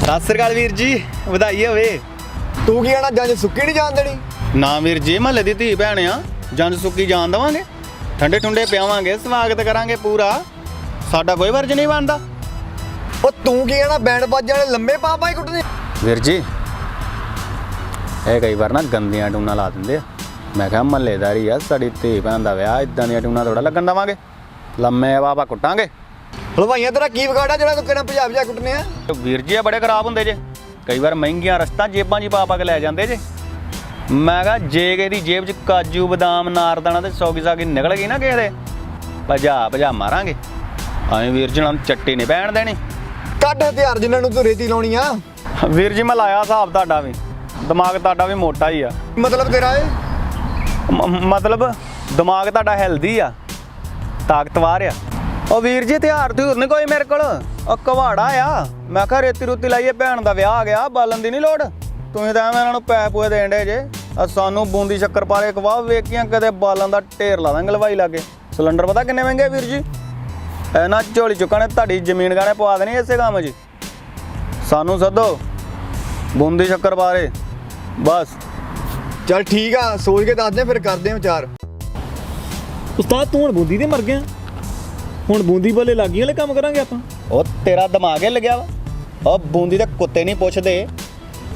ਸਤਿ ਸ੍ਰੀ ਅਕਾਲ ਵੀਰ ਜੀ, ਵਧਾਈ ਹੋਵੇ। ਤੂੰ ਕੀ ਆਣਾ ਜੰਜ ਸੁੱਕੀ ਨਹੀਂ ਜਾਣ ਦੇਣੀ? ਨਾ ਵੀਰ ਜੀ, ਮਹੱਲੇ ਦੀ ਧੀ ਭੈਣ ਆ, ਜੰਜ ਸੁੱਕੀ ਜਾਣ ਦੇਵਾਂਗੇ। ਠੰਡੇ ਠੁੰਡੇ ਪਿਆਵਾਂਗੇ, ਸਵਾਗਤ ਕਰਾਂਗੇ ਪੂਰਾ। ਸਾਡਾ ਕੋਈ ਫਰਜ਼ ਨਹੀਂ ਬਣਦਾ। ਉਹ ਤੂੰ ਕੀ ਆਣਾ ਬੈਂਡ ਬਾਜੇ ਵਾਲੇ ਲੰਮੇ ਪਾ ਹੀ ਕੁੱਟਨੇ? ਵੀਰ ਜੀ ਇਹ ਕਈ ਵਾਰ ਨਾ ਗੰਦੀਆਂ ਟੂਨਾਂ ਲਾ ਦਿੰਦੇ ਆ। ਮੈਂ ਕਿਹਾ ਮਹੱਲੇਦਾਰੀ ਆ, ਸਾਡੀ ਧੀ ਭੈਣ ਦਾ ਵਿਆਹ, ਇਦਾਂ ਦੀਆਂ ਟੂਨਾਂ ਥੋੜਾ ਲੱਗਣ ਦੇਵਾਂਗੇ। ਲੰਮੇ ਬਾਬਾ ਕੁੱਟਾਂਗੇ। ਹਲਵਾਈਆਂ ਤੇਰਾ ਕੀ ਵਿਗਾੜਾ ਜਿਹੜਾ ਤੂੰ ਕਿਹੜਾ ਪੰਜਾਬ ਜਾ ਕੁੱਟਨੇ ਆ? ਵੀਰ ਜੀ ਇਹ ਬੜੇ ਖਰਾਬ ਹੁੰਦੇ ਜੇ। ਕਈ ਵਾਰ ਮਹਿੰਗੀਆਂ ਰਸਤਾਂ ਜੇਬਾਂ 'ਚ ਪਾ ਕੇ ਲੈ ਜਾਂਦੇ ਜੇ। ਮੈਂ ਕਿਹਾ ਜੇ ਕਿਸੇ ਦੀ ਜੇਬ 'ਚ ਕਾਜੂ ਬਦਾਮ ਨਾਰਦਾਣਾ ਤੇ ਸੌਗੀ ਸਾਗੀ ਨਿਕਲ ਗਈ ਨਾ ਕਿਸੇ ਦੇ, ਭਜਾ ਮਾਰਾਂਗੇ। ਐਂ ਵੀਰ ਜੀ ਨਾਲ ਚੱਟੀ ਨਹੀਂ ਪੈਣ ਦੇਣੀ। ਕੱਢ ਹਥਿਆਰ ਜਿਨ੍ਹਾਂ ਨੂੰ ਤੂੰ ਰੇਤੀ ਲਾਉਣੀ ਆ। ਵੀਰ ਜੀ ਮੈਂ ਲਾਇਆ ਹਿਸਾਬ, ਤੁਹਾਡਾ ਵੀ ਦਿਮਾਗ ਤੁਹਾਡਾ ਵੀ ਮੋਟਾ ਹੀ ਆ। ਮਤਲਬ ਤੇਰਾ ਇਹ ਮਤਲਬ ਦਿਮਾਗ ਤੁਹਾਡਾ ਹੈਲਦੀ ਆ, ਤਾਕਤਵਾਰ ਆ। ਉਹ ਵੀਰ ਜੀ ਹਥਿਆਰ ਥੂਰ ਨਹੀਂ ਕੋਈ ਮੇਰੇ ਕੋਲ, ਉਹ ਕਵਾੜਾ ਆ। ਮੈਂ ਕਿਹਾ ਰੇਤੀ ਰੂਤੀ ਲਾਈਏ, ਭੈਣ ਦਾ ਵਿਆਹ ਆ ਗਿਆ, ਬਾਲਣ ਦੀ ਨਹੀਂ ਲੋੜ। ਤੁਸੀਂ ਤਾਂ ਐਵੇਂ ਇਹਨਾਂ ਨੂੰ ਪੈਸੇ ਪੂਏ ਦੇਣ ਡੇ ਜੇ। ਸਾਨੂੰ ਬੂੰਦੀ ਸ਼ੱਕਰ ਪਾ ਕੇ ਖਵਾ, ਵੇਖੀਆਂ ਕਦੇ ਬਾਲਣ ਦਾ ਢੇਰ ਲਾ ਦਾਂਗੇ ਹਲਵਾਈ ਲਾਗੇ। ਸਿਲੰਡਰ ਪਤਾ ਕਿੰਨੇ ਮਹਿੰਗੇ ਵੀਰ ਜੀ? ਇਹਨਾਂ ਝੋਲੀ ਚੁੱਕਾਂ ਨੇ ਤੁਹਾਡੀ ਜ਼ਮੀਨ ਗਾਣੇ ਪਵਾ ਦੇਣੀ ਇਸੇ ਕੰਮ 'ਚ। ਸਾਨੂੰ ਸੱਦੋ, ਬੂੰਦੀ ਸ਼ੱਕਰ ਬਾਰੇ ਬਸ। ਚੱਲ ਠੀਕ ਆ, ਸੋਚ ਕੇ ਦੱਸਦੇ ਫਿਰ ਕਰਦੇ ਆ ਵਿਚਾਰ। ਉਸਤਾਦ ਤੂੰ ਹੁਣ ਬੂੰਦੀ ਤੇ ਮਰ ਗਿਆ, ਹੁਣ ਬੂੰਦੀ ਵਾਲੇ ਲਾਗੀ ਵਾਲੇ ਕੰਮ ਕਰਾਂਗੇ ਆਪਾਂ। ਉਹ ਤੇਰਾ ਦਿਮਾਗ ਹੀ ਲੱਗਿਆ ਵਾ। ਉਹ ਬੂੰਦੀ ਦੇ ਕੁੱਤੇ ਨਹੀਂ ਪੁੱਛਦੇ।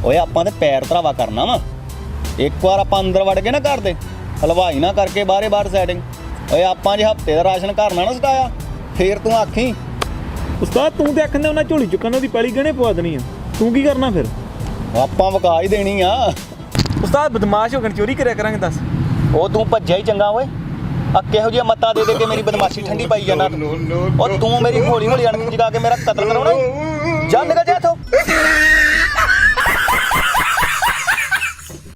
ਓਏ ਆਪਾਂ ਤੇ ਪੈਰ ਧਰਾਵਾ ਕਰਨਾ ਵਾ। ਇੱਕ ਵਾਰ ਆਪਾਂ ਅੰਦਰ ਵੜ ਕੇ ਨਾ ਘਰ ਦੇ, ਹਲਵਾਈ ਨਾ ਕਰਕੇ ਬਾਹਰ ਸੈਟਿੰਗ। ਓਏ ਆਪਾਂ ਜੇ ਹਫਤੇ ਦਾ ਰਾਸ਼ਨ ਘਰ ਨਾ ਸਟਾਇਆ, ਫੇਰ ਤੂੰ ਆਖੀ। ਉਸਤਾਦ ਤੂੰ ਤੇ ਆਖਣ ਦੇ ਉਹਨਾਂ ਝੋਲੀ ਚੁੱਕਣ ਉਹਦੀ ਪੈਲੀ ਗਹਿਣੇ ਪਵਾ ਦੇਣੀ ਆ, ਤੂੰ ਕੀ ਕਰਨਾ ਫਿਰ? ਆਪਾਂ ਵਕਾ ਹੀ ਦੇਣੀ ਆ। ਉਸਤਾਦ ਬਦਮਾਸ਼ ਹੋ ਕੇ ਚੋਰੀ ਕਰਿਆ ਕਰਾਂਗੇ ਦੱਸ। ਉਹ ਤੂੰ ਭੱਜਿਆ ਹੀ ਚੰਗਾ ਓਏ। ਆ ਕਿਹੋ ਜਿਹੀਆਂ ਮੱਤਾਂ ਦੇ ਕੇ ਮੇਰੀ ਬਦਮਾਸ਼ੀ ਠੰਡੀ ਪਾਈ ਜਾਂਦਾ। ਉਹ ਤੂੰ ਮੇਰੀ ਹੌਲੀ ਅਣਖ ਜਗਾ ਕੇ ਮੇਰਾ ਕਤਲ ਕਰਾਉਣਾ। ਜਾ ਨਿਕਲ ਜਾ।